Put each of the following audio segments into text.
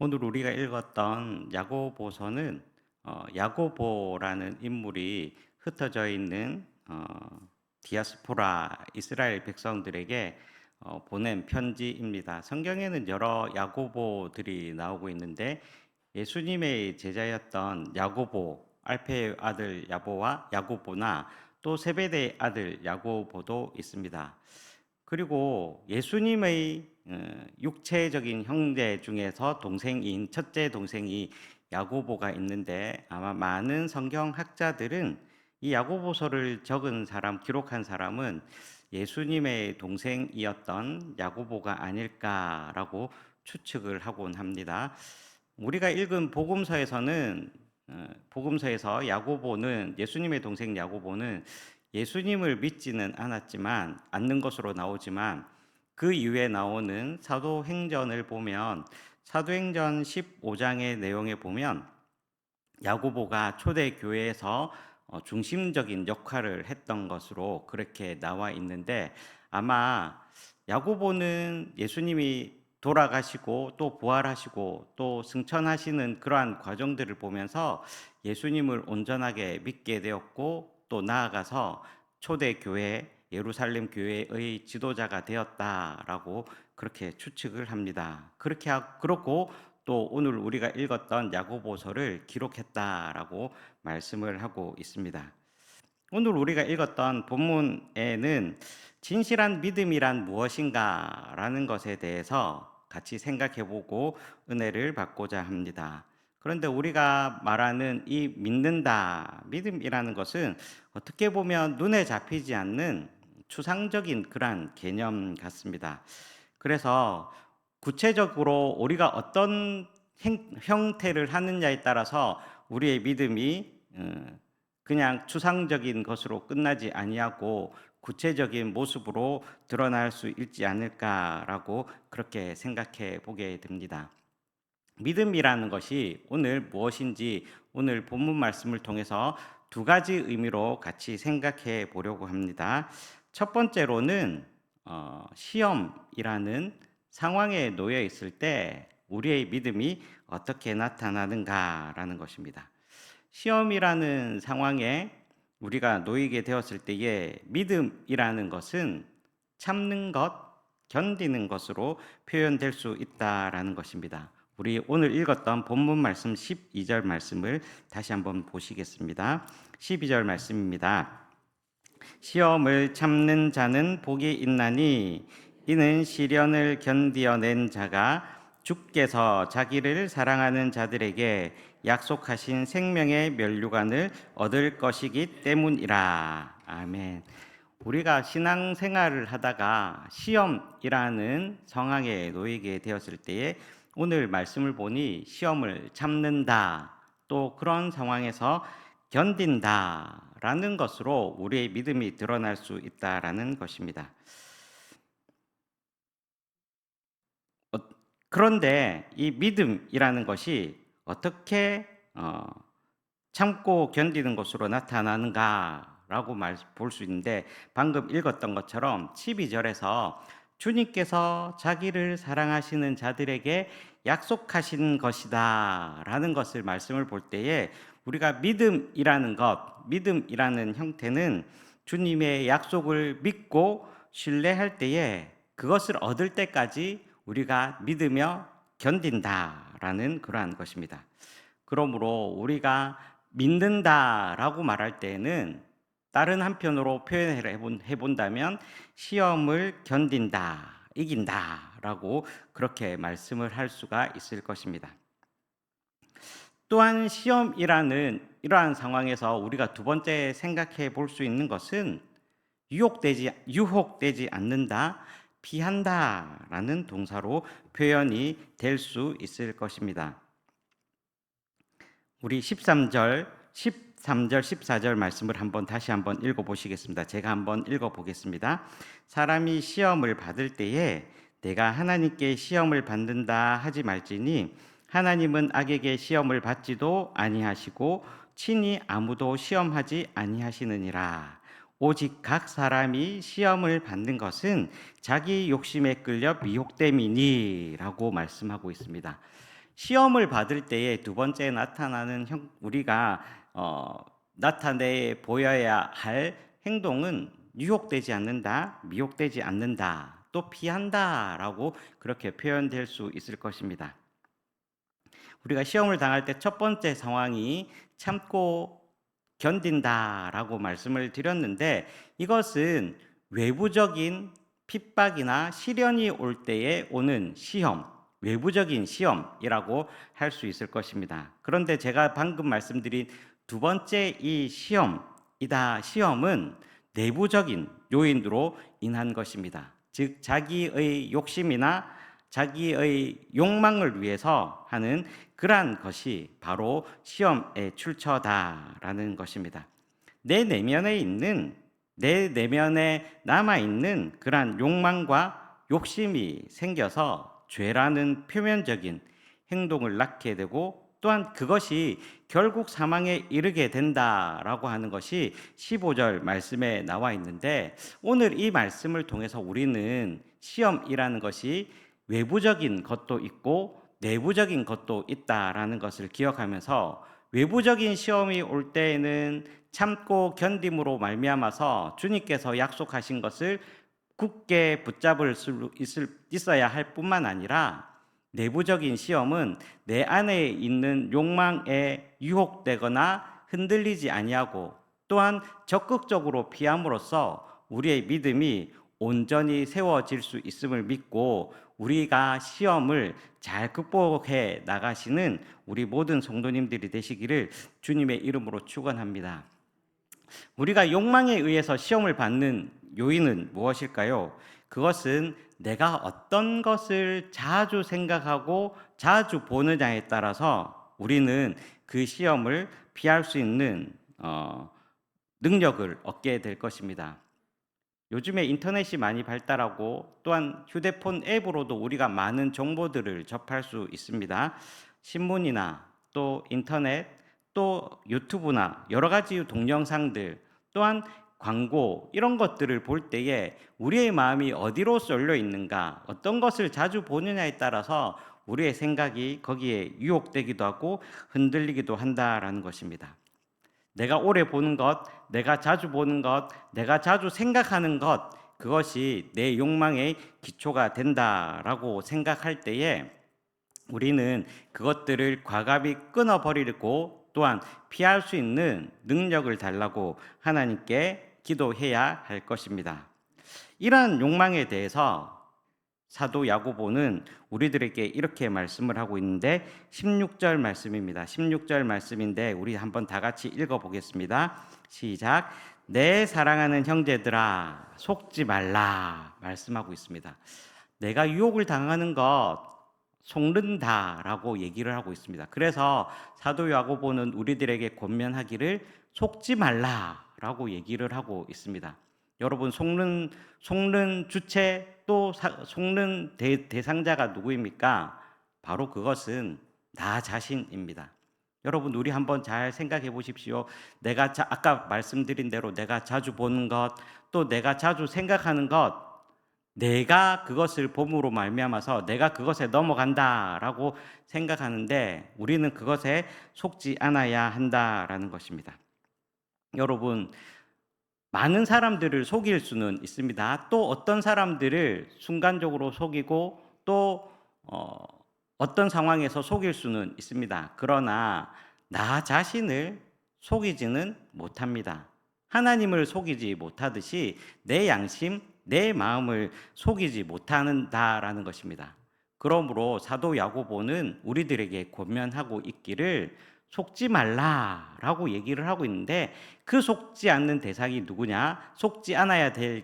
오늘 우리가 읽었던 야고보서는 야고보라는 인물이 흩어져 있는 디아스포라 이스라엘 백성들에게 보낸 편지입니다. 성경에는 여러 야고보들이 나오고 있는데 예수님의 제자였던 야고보, 알페의 아들 야보와 야고보나 또 세베대의 아들 야고보도 있습니다. 그리고 예수님의 육체적인 형제 중에서 동생인 첫째 동생이 야고보가 있는데 아마 많은 성경 학자들은 이 야고보서를 적은 사람, 기록한 사람은 예수님의 동생이었던 야고보가 아닐까라고 추측을 하곤 합니다. 우리가 읽은 복음서에서 야고보는 예수님의 동생 야고보는 예수님을 믿지는 않는 것으로 나오지만 그 이후에 나오는 사도행전을 보면 사도행전 15장의 내용에 보면 야고보가 초대 교회에서 중심적인 역할을 했던 것으로 그렇게 나와 있는데 아마 야고보는 예수님이 돌아가시고 또 부활하시고 또 승천하시는 그러한 과정들을 보면서 예수님을 온전하게 믿게 되었고 또 나아가서 초대 교회 예루살렘 교회의 지도자가 되었다라고 그렇게 추측을 합니다. 그렇고 또 오늘 우리가 읽었던 야고보서를 기록했다라고 말씀을 하고 있습니다. 오늘 우리가 읽었던 본문에는 진실한 믿음이란 무엇인가라는 것에 대해서 같이 생각해 보고 은혜를 받고자 합니다. 그런데 우리가 말하는 이 믿는다, 믿음이라는 것은 어떻게 보면 눈에 잡히지 않는 추상적인 그러한 개념 같습니다. 그래서 구체적으로 우리가 어떤 형태를 하느냐에 따라서 우리의 믿음이 그냥 추상적인 것으로 끝나지 아니하고 구체적인 모습으로 드러날 수 있지 않을까라고 그렇게 생각해 보게 됩니다. 믿음이라는 것이 오늘 무엇인지 오늘 본문 말씀을 통해서 두 가지 의미로 같이 생각해 보려고 합니다. 첫 번째로는 시험이라는 상황에 놓여 있을 때 우리의 믿음이 어떻게 나타나는가라는 것입니다. 시험이라는 상황에 우리가 놓이게 되었을 때에 믿음이라는 것은 참는 것, 견디는 것으로 표현될 수 있다라는 것입니다. 우리 오늘 읽었던 본문 말씀 12절 말씀을 다시 한번 보시겠습니다. 12절 말씀입니다. 시험을 참는 자는 복이 있나니 이는 시련을 견디어낸 자가 주께서 자기를 사랑하는 자들에게 약속하신 생명의 면류관을 얻을 것이기 때문이라. 아멘. 우리가 신앙생활을 하다가 시험이라는 상황에 놓이게 되었을 때에 오늘 말씀을 보니 시험을 참는다, 또 그런 상황에서 견딘다라는 것으로 우리의 믿음이 드러날 수 있다라는 것입니다. 그런데 이 믿음이라는 것이 어떻게 참고 견디는 것으로 나타나는가라고 볼 수 있는데 방금 읽었던 것처럼 12절에서 주님께서 자기를 사랑하시는 자들에게 약속하신 것이다 라는 것을 말씀을 볼 때에 우리가 믿음이라는 형태는 주님의 약속을 믿고 신뢰할 때에 그것을 얻을 때까지 우리가 믿으며 견딘다라는 그러한 것입니다. 그러므로 우리가 믿는다라고 말할 때에는 다른 한편으로 표현을 해본다면 시험을 견딘다, 이긴다라고 그렇게 말씀을 할 수가 있을 것입니다. 또한 시험이라는 이러한 상황에서 우리가 두 번째 생각해 볼 수 있는 것은 유혹되지 않는다, 피한다라는 동사로 표현이 될 수 있을 것입니다. 우리 13절, 14절 말씀을 다시 한번 읽어 보시겠습니다. 제가 한번 읽어 보겠습니다. 사람이 시험을 받을 때에 내가 하나님께 시험을 받는다 하지 말지니 하나님은 악에게 시험을 받지도 아니하시고 친히 아무도 시험하지 아니하시느니라. 오직 각 사람이 시험을 받는 것은 자기 욕심에 끌려 미혹됨이니라고 말씀하고 있습니다. 시험을 받을 때에 두 번째 나타나는 우리가 나타내 보여야 할 행동은 유혹되지 않는다, 미혹되지 않는다, 또 피한다라고 그렇게 표현될 수 있을 것입니다. 우리가 시험을 당할 때 첫 번째 상황이 참고 견딘다라고 말씀을 드렸는데, 이것은 외부적인 핍박이나 시련이 올 때에 오는 시험, 외부적인 시험이라고 할 수 있을 것입니다. 그런데 제가 방금 말씀드린 두 번째 이 시험은 내부적인 요인으로 인한 것입니다. 즉 자기의 욕심이나 자기의 욕망을 위해서 하는 그러한 것이 바로 시험의 출처다라는 것입니다. 내 내면에 남아있는 그러한 욕망과 욕심이 생겨서 죄라는 표면적인 행동을 낳게 되고, 또한 그것이 결국 사망에 이르게 된다라고 하는 것이 15절 말씀에 나와 있는데, 오늘 이 말씀을 통해서 우리는 시험이라는 것이 외부적인 것도 있고 내부적인 것도 있다라는 것을 기억하면서, 외부적인 시험이 올 때에는 참고 견딤으로 말미암아서 주님께서 약속하신 것을 굳게 붙잡을 수 있어야 할 뿐만 아니라, 내부적인 시험은 내 안에 있는 욕망에 유혹되거나 흔들리지 아니하고, 또한 적극적으로 피함으로써 우리의 믿음이 온전히 세워질 수 있음을 믿고, 우리가 시험을 잘 극복해 나가시는 우리 모든 성도님들이 되시기를 주님의 이름으로 축원합니다. 우리가 욕망에 의해서 시험을 받는 요인은 무엇일까요? 그것은 내가 어떤 것을 자주 생각하고 자주 보느냐에 따라서 우리는 그 시험을 피할 수 있는 능력을 얻게 될 것입니다. 요즘에 인터넷이 많이 발달하고, 또한 휴대폰 앱으로도 우리가 많은 정보들을 접할 수 있습니다. 신문이나 또 인터넷, 또 유튜브나 여러 가지 동영상들, 또한 광고, 이런 것들을 볼 때에 우리의 마음이 어디로 쏠려 있는가, 어떤 것을 자주 보느냐에 따라서 우리의 생각이 거기에 유혹되기도 하고 흔들리기도 한다라는 것입니다. 내가 오래 보는 것, 내가 자주 보는 것, 내가 자주 생각하는 것, 그것이 내 욕망의 기초가 된다라고 생각할 때에 우리는 그것들을 과감히 끊어버리고, 또한 피할 수 있는 능력을 달라고 하나님께 기도해야 할 것입니다. 이러한 욕망에 대해서 사도 야고보는 우리들에게 이렇게 말씀을 하고 있는데, 16절 말씀입니다. 16절 말씀인데 우리 한번 다 같이 읽어보겠습니다. 시작. 내 사랑하는 형제들아 속지 말라 말씀하고 있습니다. 내가 유혹을 당하는 것 속는다라고 얘기를 하고 있습니다. 그래서 사도 야고보는 우리들에게 권면하기를 속지 말라라고 얘기를 하고 있습니다. 여러분, 속는 주체, 또 속는 대상자가 누구입니까? 바로 그것은 나 자신입니다. 여러분, 우리 한번 잘 생각해 보십시오. 내가 아까 말씀드린 대로 내가 자주 보는 것, 또 내가 자주 생각하는 것, 내가 그것을 봄으로 말미암아서 내가 그것에 넘어간다라고 생각하는데, 우리는 그것에 속지 않아야 한다라는 것입니다. 여러분, 많은 사람들을 속일 수는 있습니다. 또 어떤 사람들을 순간적으로 속이고, 또 어떤 상황에서 속일 수는 있습니다. 그러나 나 자신을 속이지는 못합니다. 하나님을 속이지 못하듯이 내 양심, 내 마음을 속이지 못한다라는 것입니다. 그러므로 사도 야고보는 우리들에게 권면하고 있기를 속지 말라라고 얘기를 하고 있는데, 그 속지 않는 대상이 누구냐? 속지 않아야 될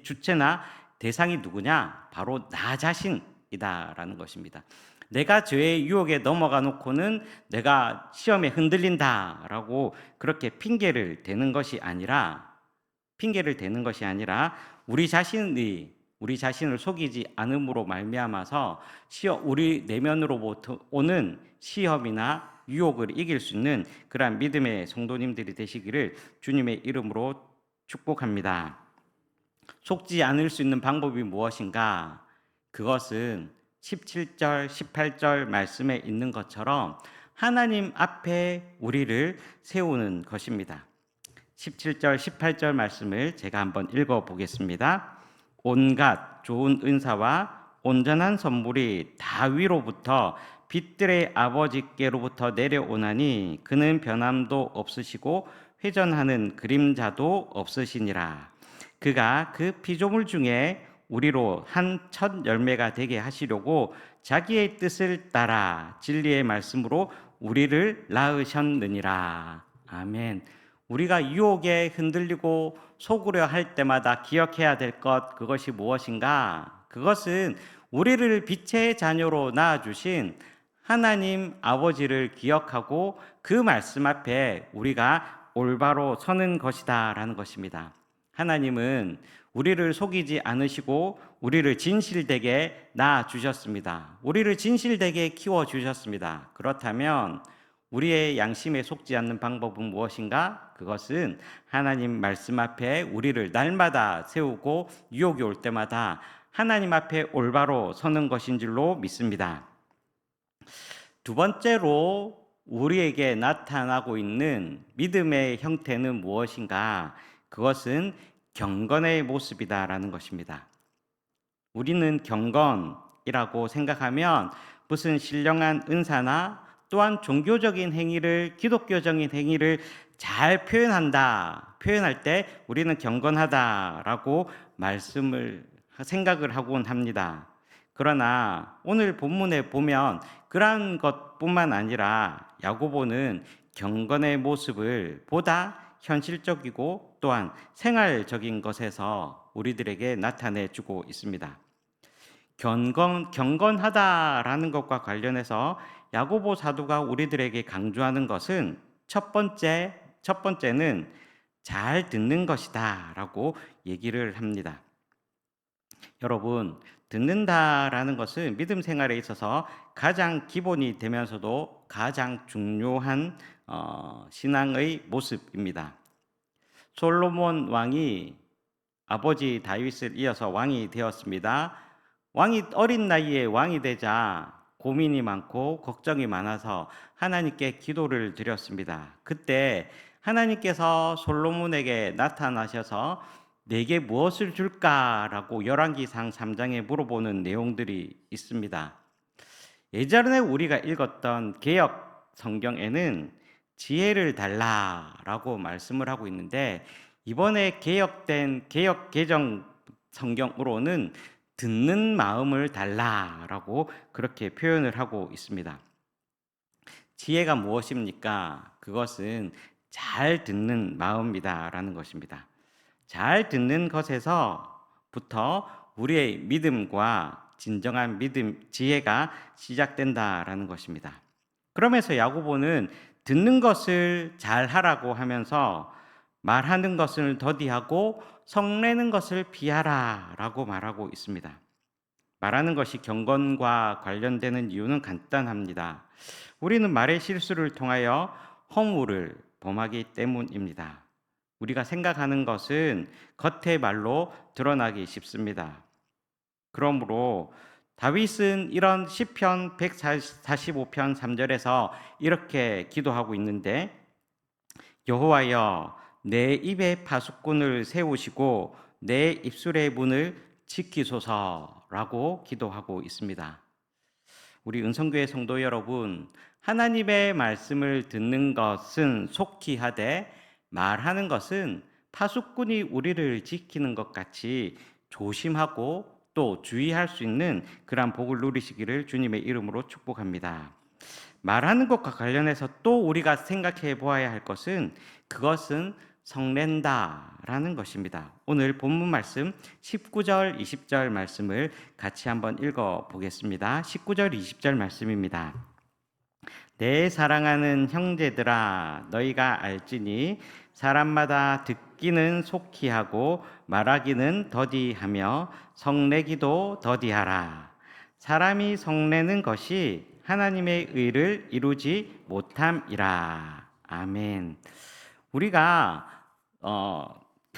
주체나 대상이 누구냐? 바로 나 자신이다라는 것입니다. 내가 죄의 유혹에 넘어가 놓고는 내가 시험에 흔들린다라고 그렇게 핑계를 대는 것이 아니라, 우리 자신을 속이지 않음으로 말미암아서 우리 내면으로부터 오는 시험이나 유혹을 이길 수 있는 그러한 믿음의 성도님들이 되시기를 주님의 이름으로 축복합니다. 속지 않을 수 있는 방법이 무엇인가? 그것은 17절, 18절 말씀에 있는 것처럼 하나님 앞에 우리를 세우는 것입니다. 17절, 18절 말씀을 제가 한번 읽어 보겠습니다. 온갖 좋은 은사와 온전한 선물이 다 위로부터 빛들의 아버지께로부터 내려오나니 그는 변함도 없으시고 회전하는 그림자도 없으시니라. 그가 그 피조물 중에 우리로 한 첫 열매가 되게 하시려고 자기의 뜻을 따라 진리의 말씀으로 우리를 낳으셨느니라. 아멘. 우리가 유혹에 흔들리고 속으려 할 때마다 기억해야 될 것, 그것이 무엇인가? 그것은 우리를 빛의 자녀로 낳아주신 하나님 아버지를 기억하고 그 말씀 앞에 우리가 올바로 서는 것이다 라는 것입니다. 하나님은 우리를 속이지 않으시고 우리를 진실되게 낳아주셨습니다. 우리를 진실되게 키워주셨습니다. 그렇다면 우리의 양심에 속지 않는 방법은 무엇인가? 그것은 하나님 말씀 앞에 우리를 날마다 세우고 유혹이 올 때마다 하나님 앞에 올바로 서는 것인 줄로 믿습니다. 두 번째로 우리에게 나타나고 있는 믿음의 형태는 무엇인가? 그것은 경건의 모습이다라는 것입니다. 우리는 경건이라고 생각하면 무슨 신령한 은사나 또한 종교적인 행위를, 기독교적인 행위를 잘 표현할 때 우리는 경건하다라고 생각을 하곤 합니다. 그러나 오늘 본문에 보면 그러한 것뿐만 아니라 야고보는 경건의 모습을 보다 현실적이고 또한 생활적인 것에서 우리들에게 나타내 주고 있습니다. 경건하다라는 것과 관련해서 야고보 사도가 우리들에게 강조하는 것은 첫 번째는 잘 듣는 것이다라고 얘기를 합니다. 여러분, 듣는다라는 것은 믿음 생활에 있어서 가장 기본이 되면서도 가장 중요한 신앙의 모습입니다. 솔로몬 왕이 아버지 다윗을 이어서 왕이 되었습니다. 왕이 어린 나이에 왕이 되자 고민이 많고 걱정이 많아서 하나님께 기도를 드렸습니다. 그때 하나님께서 솔로몬에게 나타나셔서 내게 무엇을 줄까라고 열왕기상 3장에 물어보는 내용들이 있습니다. 예전에 우리가 읽었던 개역 성경에는 지혜를 달라라고 말씀을 하고 있는데 이번에 개혁된 개역 개정 성경으로는 듣는 마음을 달라라고 그렇게 표현을 하고 있습니다. 지혜가 무엇입니까? 그것은 잘 듣는 마음이다라는 것입니다. 잘 듣는 것에서부터 우리의 믿음과 진정한 믿음, 지혜가 시작된다라는 것입니다. 그러면서 야고보는 듣는 것을 잘 하라고 하면서 말하는 것을 더디하고 성내는 것을 피하라라고 말하고 있습니다. 말하는 것이 경건과 관련되는 이유는 간단합니다. 우리는 말의 실수를 통하여 허물을 범하기 때문입니다. 우리가 생각하는 것은 겉의 말로 드러나기 쉽습니다. 그러므로 다윗은 이런 시편 145편 3절에서 이렇게 기도하고 있는데 여호와여 내 입에 파수꾼을 세우시고 내 입술의 문을 지키소서라고 기도하고 있습니다. 우리 은성교회 성도 여러분, 하나님의 말씀을 듣는 것은 속히 하되 말하는 것은 파수꾼이 우리를 지키는 것 같이 조심하고 또 주의할 수 있는 그러한 복을 누리시기를 주님의 이름으로 축복합니다. 말하는 것과 관련해서 또 우리가 생각해 보아야 할 것은 그것은 성낸다라는 것입니다. 오늘 본문 말씀 19절, 20절 말씀을 같이 한번 읽어 보겠습니다. 19절, 20절 말씀입니다. 내 사랑하는 형제들아 너희가 알지니 사람마다 듣기는 속히 하고 말하기는 더디하며 성내기도 더디하라. 사람이 성내는 것이 하나님의 의를 이루지 못함이라. 아멘. 우리가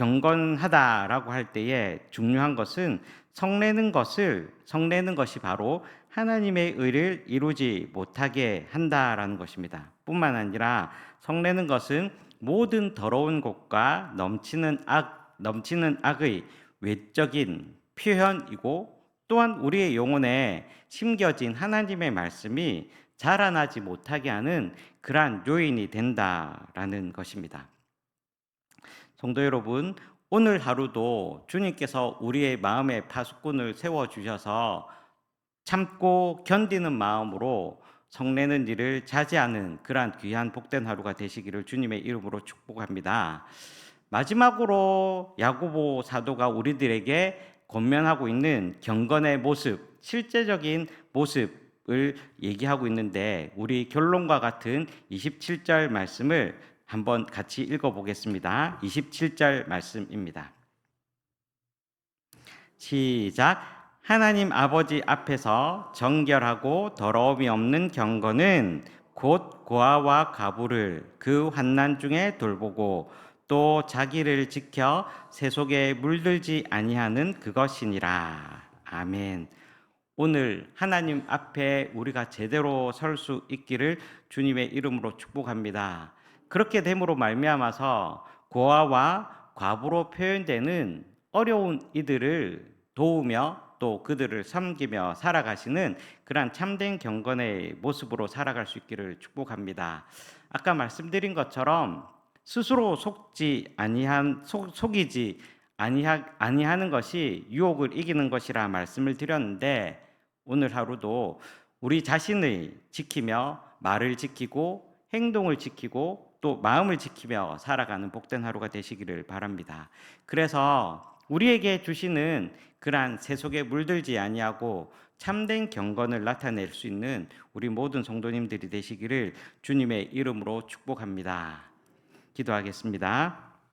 경건하다라고 할 때에 중요한 것은 성내는 것이 바로 하나님의 의를 이루지 못하게 한다라는 것입니다. 뿐만 아니라 성내는 것은 모든 더러운 것과 넘치는 악의 외적인 표현이고, 또한 우리의 영혼에 심겨진 하나님의 말씀이 자라나지 못하게 하는 그러한 요인이 된다라는 것입니다. 성도 여러분, 오늘 하루도 주님께서 우리의 마음에 파수꾼을 세워주셔서 참고 견디는 마음으로 성내는 일을 자제하는 그러한 귀한 복된 하루가 되시기를 주님의 이름으로 축복합니다. 마지막으로 야고보 사도가 우리들에게 권면하고 있는 경건의 모습, 실제적인 모습을 얘기하고 있는데, 우리 결론과 같은 27절 말씀을 한번 같이 읽어보겠습니다. 27절 말씀입니다. 시작. 하나님 아버지 앞에서 정결하고 더러움이 없는 경건은 곧 고아와 과부를 그 환난 중에 돌보고 또 자기를 지켜 세속에 물들지 아니하는 그것이니라. 아멘. 오늘 하나님 앞에 우리가 제대로 설 수 있기를 주님의 이름으로 축복합니다. 그렇게 됨으로 말미암아서 고아와 과부로 표현되는 어려운 이들을 도우며 또 그들을 섬기며 살아가시는 그러한 참된 경건의 모습으로 살아갈 수 있기를 축복합니다. 아까 말씀드린 것처럼 스스로 속이지 아니하는 것이 유혹을 이기는 것이라 말씀을 드렸는데, 오늘 하루도 우리 자신을 지키며 말을 지키고 행동을 지키고 또 마음을 지키며 살아가는 복된 하루가 되시기를 바랍니다. 그래서 우리에게 주시는 그러한 세속에 물들지 아니하고 참된 경건을 나타낼 수 있는 우리 모든 성도님들이 되시기를 주님의 이름으로 축복합니다. 기도하겠습니다.